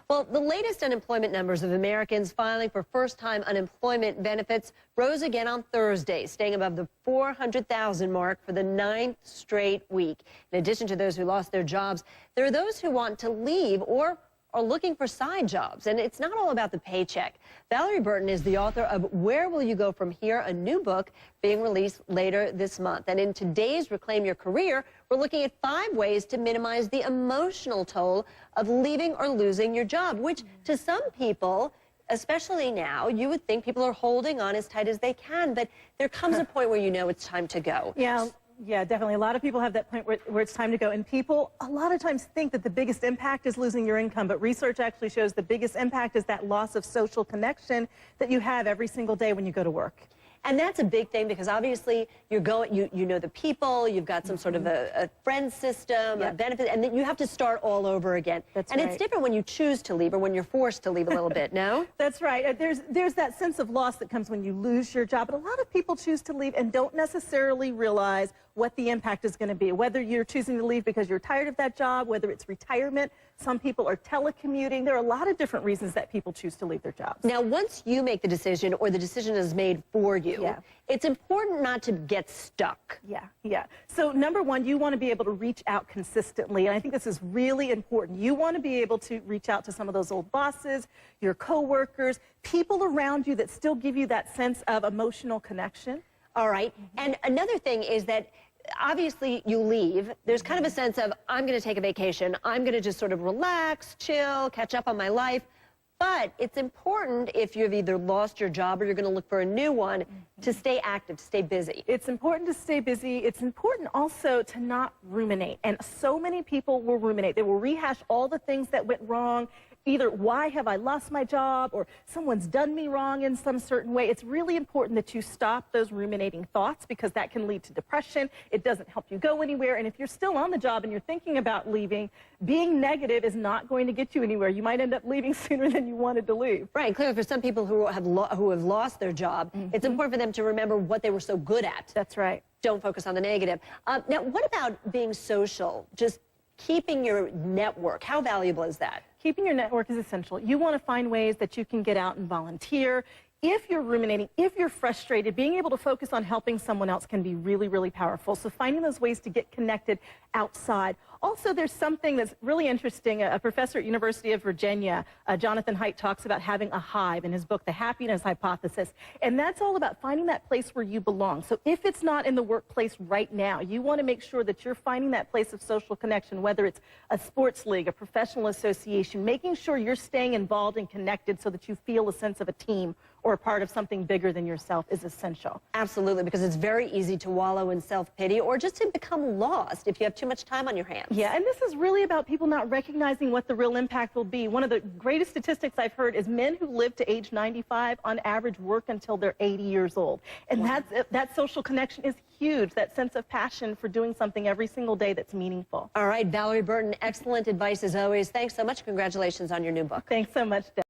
Well, the latest unemployment numbers of Americans filing for first-time unemployment benefits rose again on Thursday, staying above the 400,000 mark for the 9th straight week. In addition to those who lost their jobs, there are those who want to leave or are looking for side jobs. And it's not all about the paycheck. Valorie Burton is the author of Where Will You Go From Here, a new book being released later this month. And in today's Reclaim Your Career, we're looking at 5 ways to minimize the emotional toll of leaving or losing your job, which to some people, especially now, you would think people are holding on as tight as they can. But there comes a point where you know it's time to go. Yeah, definitely. A lot of people have that point where it's time to go. And people a lot of times think that the biggest impact is losing your income. But research actually shows the biggest impact is that loss of social connection that you have every single day when you go to work. And that's a big thing because obviously you're going, you know the people, you've got some sort of a friend system, a benefit, and then you have to start all over again. That's and right. It's different when you choose to leave or when you're forced to leave a little bit, no? That's right. There's that sense of loss that comes when you lose your job. But a lot of people choose to leave and don't necessarily realize what the impact is going to be. Whether you're choosing to leave because you're tired of that job, whether it's retirement, some people are telecommuting. There are a lot of different reasons that people choose to leave their jobs. Now, once you make the decision or the decision is made for you, it's important not to get stuck. Yeah. So number one, you want to be able to reach out consistently. And I think this is really important. You want to be able to reach out to some of those old bosses, your coworkers, people around you that still give you that sense of emotional connection. All right. And another thing is that obviously you leave. There's kind of a sense of, I'm going to take a vacation. I'm going to just sort of relax, chill, catch up on my life. But it's important if you've either lost your job or you're going to look for a new one to stay active, to stay busy. It's important to stay busy. It's important also to not ruminate. And so many people will ruminate. They will rehash all the things that went wrong. Either why have I lost my job or someone's done me wrong in some certain way. It's really important that you stop those ruminating thoughts because that can lead to depression. It doesn't help you go anywhere. And if you're still on the job and you're thinking about leaving, being negative is not going to get you anywhere. You might end up leaving sooner than you wanted to leave. Right. Clearly, for some people who have lost their job, it's important for them to remember what they were so good at. That's right. Don't focus on the negative. Now, what about being social? Just keeping your network. How valuable is that? Keeping your network is essential. You want to find ways that you can get out and volunteer. If you're ruminating, if you're frustrated, being able to focus on helping someone else can be really, really powerful. So finding those ways to get connected outside. Also, there's something that's really interesting. A professor at University of Virginia, Jonathan Haidt, talks about having a hive in his book, The Happiness Hypothesis. And that's all about finding that place where you belong. So if it's not in the workplace right now, you want to make sure that you're finding that place of social connection, whether it's a sports league, a professional association, making sure you're staying involved and connected so that you feel a sense of a team or a part of something bigger than yourself is essential. Absolutely, because it's very easy to wallow in self-pity or just to become lost if you have too much time on your hands. Yeah, and this is really about people not recognizing what the real impact will be. One of the greatest statistics I've heard is men who live to age 95 on average work until they're 80 years old. And that social connection is huge, that sense of passion for doing something every single day that's meaningful. All right, Valorie Burton, excellent advice as always. Thanks so much. Congratulations on your new book. Thanks so much, Deb.